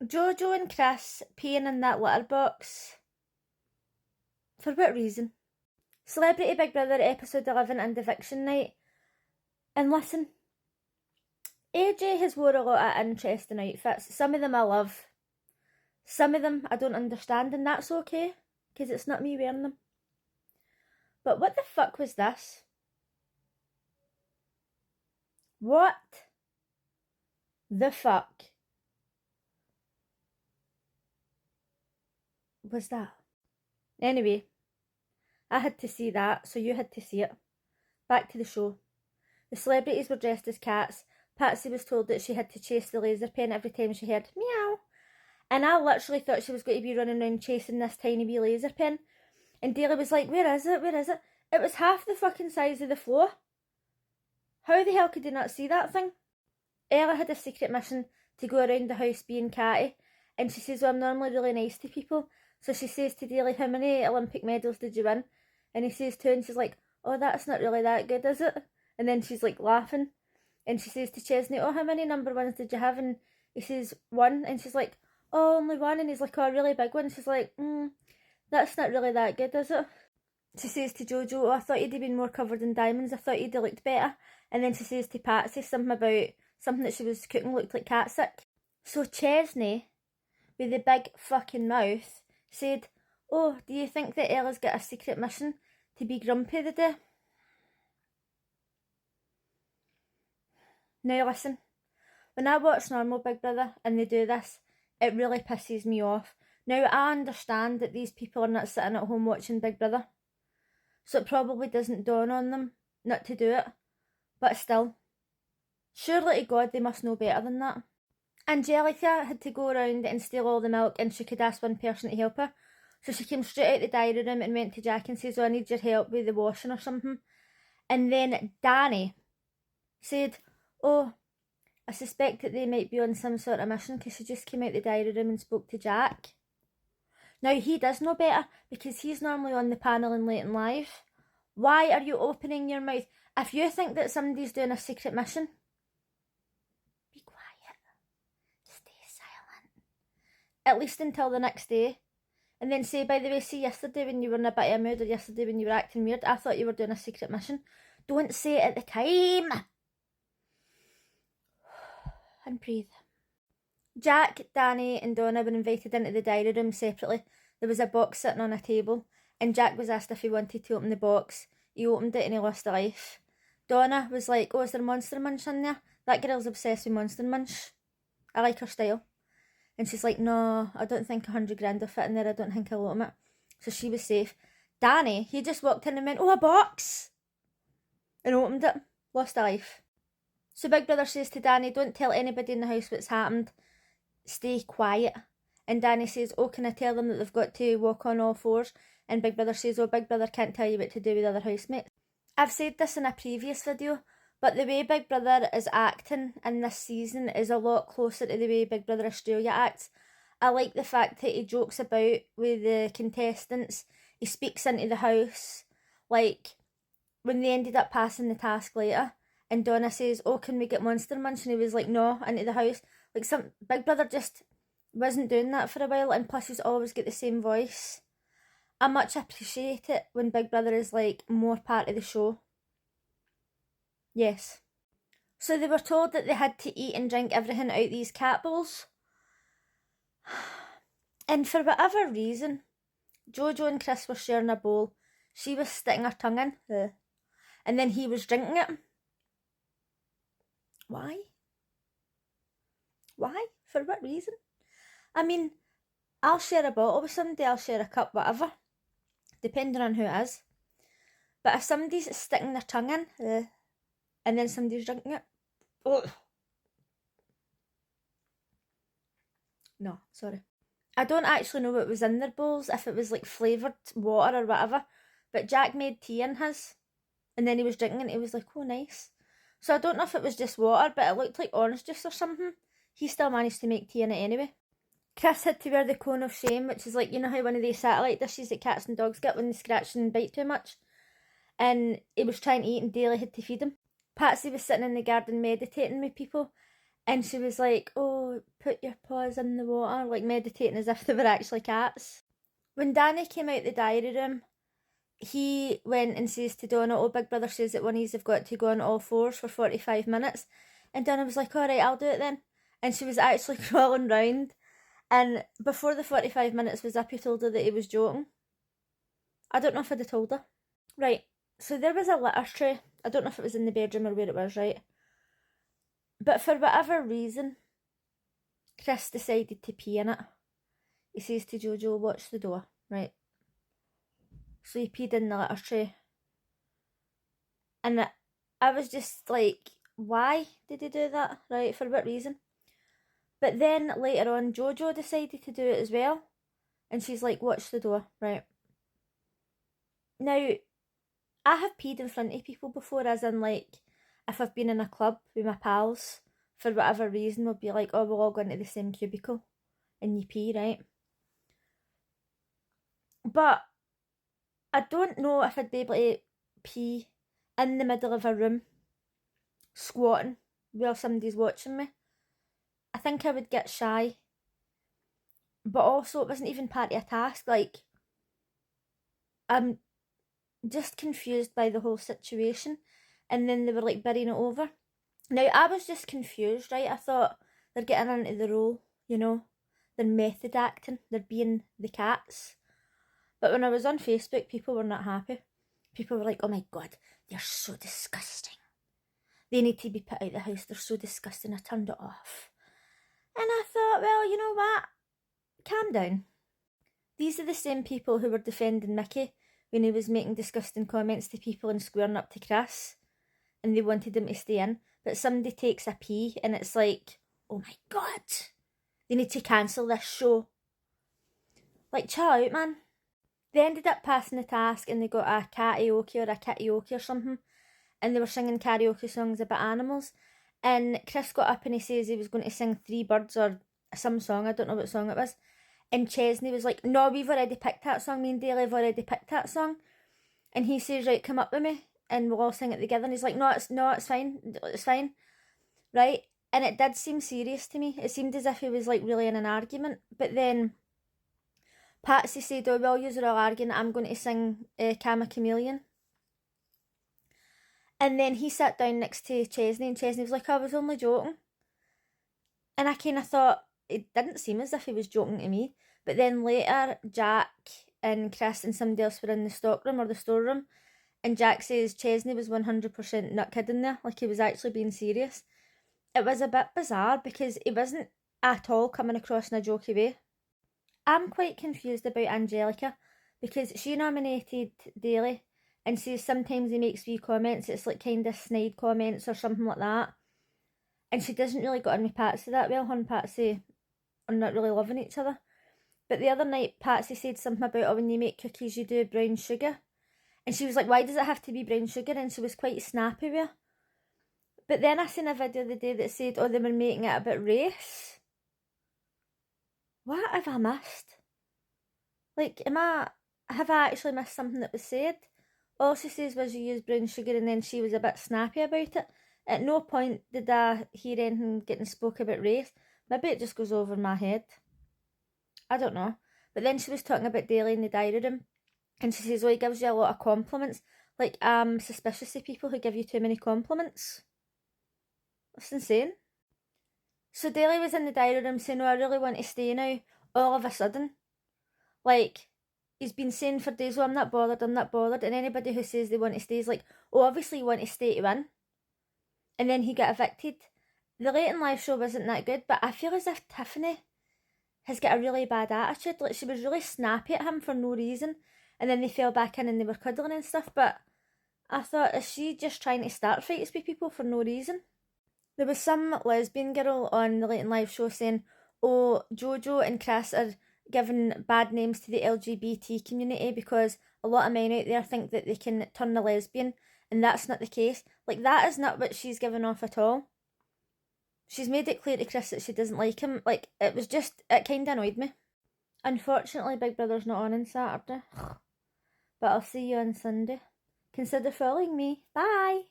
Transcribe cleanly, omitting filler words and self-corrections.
Jojo and Chris peeing in that litter box. For what reason? Celebrity Big Brother episode 11 and eviction night. And listen, AJ has wore a lot of interesting outfits. Some of them I love. Some of them I don't understand, and that's okay, because it's not me wearing them. But what the fuck was this? What the fuck was that? Anyway, I had to see that, so you had to see it. Back to the show. The celebrities were dressed as cats. Patsy was told that she had to chase the laser pen every time she heard meow. And I literally thought she was going to be running around chasing this tiny wee laser pen. And Daly was like, where is it? Where is it? It was half the fucking size of the floor. How the hell could they not see that thing? Ella had a secret mission to go around the house being catty. And she says, well, I'm normally really nice to people. So she says to Daly, how many Olympic medals did you win? And he says 2, and she's like, oh, that's not really that good, is it? And then she's like laughing. And she says to Chesney, oh, how many number 1s did you have? And he says 1. And she's like, oh, only 1. And he's like, oh, a really big one. She's like, that's not really that good, is it? She says to Jojo, oh, I thought he'd have been more covered in diamonds. I thought he'd have looked better. And then she says to Patsy something about something that she was cooking looked like cat sick. So Chesney, with the big fucking mouth, said, oh, do you think that Ella's got a secret mission to be grumpy the day? Now listen, when I watch normal Big Brother and they do this, it really pisses me off. Now I understand that these people are not sitting at home watching Big Brother, so it probably doesn't dawn on them not to do it, but still, surely to God they must know better than that. Angelica had to go around and steal all the milk, and she could ask one person to help her, so she came straight out the diary room and went to Jack and says, oh, I need your help with the washing or something. And then Danny said, oh, I suspect that they might be on some sort of mission, because she just came out the diary room and spoke to Jack. Now he does know better, because he's normally on the panel in Late and Live. Why are you opening your mouth? If you think that somebody's doing a secret mission, be quiet. Stay silent. At least until the next day. And then say, by the way, see yesterday when you were in a bit of a mood, or yesterday when you were acting weird, I thought you were doing a secret mission. Don't say it at the time. And breathe. Jack, Danny and Donna were invited into the diary room separately. There was a box sitting on a table, and Jack was asked if he wanted to open the box. He opened it and he lost a life. Donna was like, oh, is there Monster Munch in there? That girl's obsessed with Monster Munch. I like her style. And she's like, no, I don't think 100 grand will fit in there. I don't think I'll open it. So she was safe. Danny, he just walked in and went, oh, a box! And opened it. Lost a life. So Big Brother says to Danny, don't tell anybody in the house what's happened. Stay quiet. And Danny says, oh, can I tell them that they've got to walk on all fours? And Big Brother says, oh, Big Brother can't tell you what to do with other housemates. I've said this in a previous video, but the way Big Brother is acting in this season is a lot closer to the way Big Brother Australia acts. I like the fact that he jokes about with the contestants. He speaks into the house. Like, when they ended up passing the task later, and Donna says, oh, can we get Monster Munch? And he was like, no, into the house. Like, some Big Brother just wasn't doing that for a while, and plus he's always got the same voice. I much appreciate it when Big Brother is like more part of the show. Yes. So they were told that they had to eat and drink everything out these cat bowls. And for whatever reason, Jojo and Chris were sharing a bowl. She was sticking her tongue in. And then he was drinking it. Why? Why? For what reason? I mean, I'll share a bottle with somebody, I'll share a cup, whatever. Depending on who it is. But if somebody's sticking their tongue in, and then somebody's drinking it, no, sorry. I don't actually know what was in their bowls, if it was like flavoured water or whatever, but Jack made tea in his, and then he was drinking it and he was like, oh, nice. So I don't know if it was just water, but it looked like orange juice or something. He still managed to make tea in it anyway. Chris had to wear the cone of shame, which is like, you know how one of these satellite dishes that cats and dogs get when they scratch and bite too much? And he was trying to eat and Daly had to feed him. Patsy was sitting in the garden meditating with people, and she was like, oh, put your paws in the water, like meditating as if they were actually cats. When Danny came out the diary room, he went and says to Donna, oh, Big Brother says that one of you's have got to go on all fours for 45 minutes. And Donna was like, all right, I'll do it then. And she was actually crawling round. And before the 45 minutes was up, he told her that he was joking. I don't know if I'd have told her. Right, so there was a litter tray. I don't know if it was in the bedroom or where it was, right? But for whatever reason, Chris decided to pee in it. He says to Jojo, watch the door, right? So he peed in the litter tray. And I was just like, why did he do that, right? For what reason? But then later on, Jojo decided to do it as well. And she's like, watch the door, right? Now, I have peed in front of people before, as in like, if I've been in a club with my pals, for whatever reason, we'll be like, oh, we'll all go into the same cubicle, and you pee, right? But I don't know if I'd be able to pee in the middle of a room, squatting, while somebody's watching me. I think I would get shy. But also, it wasn't even part of a task. Like, I'm just confused by the whole situation. And then they were like burying it over. Now, I was just confused, right? I thought they're getting into the role, you know? They're method acting. They're being the cats. But when I was on Facebook, people were not happy. People were like, oh my God, they're so disgusting. They need to be put out of the house. They're so disgusting. I turned it off. And I thought, well, you know what? Calm down. These are the same people who were defending Mickey when he was making disgusting comments to people and squaring up to Chris. And they wanted him to stay in. But somebody takes a pee and it's like, oh my God, they need to cancel this show. Like, chill out, man. They ended up passing the task and they got a karaoke or a karaoke or something. And they were singing karaoke songs about animals. And Chris got up and he says he was going to sing Three Birds or some song. I don't know what song it was. And Chesney was like, no, we've already picked that song. Me and Daly have already picked that song. And he says, right, come up with me. And we'll all sing it together. And he's like, no, it's fine. It's fine. Right? And it did seem serious to me. It seemed as if he was like really in an argument. But then Patsy said, oh, well, you're all arguing. I'm going to sing Kama Chameleon. And then he sat down next to Chesney and Chesney was like, oh, I was only joking. And I kind of thought, it didn't seem as if he was joking to me. But then later, Jack and Chris and somebody else were in the stockroom or the storeroom. And Jack says Chesney was 100% not kidding there. Like, he was actually being serious. It was a bit bizarre because he wasn't at all coming across in a jokey way. I'm quite confused about Angelica because she nominated Daly and says sometimes he makes wee comments. It's like kind of snide comments or something like that. And she doesn't really get on with Patsy that well. Her and Patsy are not really loving each other. But the other night, Patsy said something about, oh, when you make cookies, you do brown sugar. And she was like, why does it have to be brown sugar? And she was quite snappy with her. But then I seen a video the day that said, oh, they were making it about race. What have I missed? Like, have I actually missed something that was said? All she says was you use brown sugar and then she was a bit snappy about it. At no point did I hear anything getting spoke about race. Maybe it just goes over my head. I don't know. But then she was talking about Daly in the diary room. And she says, oh, he gives you a lot of compliments. Like, I'm suspicious of people who give you too many compliments. That's insane. So Daly was in the diary room saying, oh, I really want to stay now. All of a sudden. Like, he's been saying for days, oh, I'm not bothered. And anybody who says they want to stay is like, oh, obviously you want to stay to win. And then he got evicted. The late in live show wasn't that good, but I feel as if Tiffany has got a really bad attitude. Like, she was really snappy at him for no reason. And then they fell back in and they were cuddling and stuff. But I thought, is she just trying to start fights with people for no reason? There was some lesbian girl on the late in live show saying, oh, Jojo and Chris are giving bad names to the LGBT community because a lot of men out there think that they can turn a lesbian. And that's not the case. Like, that is not what she's given off at all. She's made it clear to Chris that she doesn't like him. Like, it kind of annoyed me. Unfortunately, Big Brother's not on Saturday. But I'll see you on Sunday. Consider following me. Bye!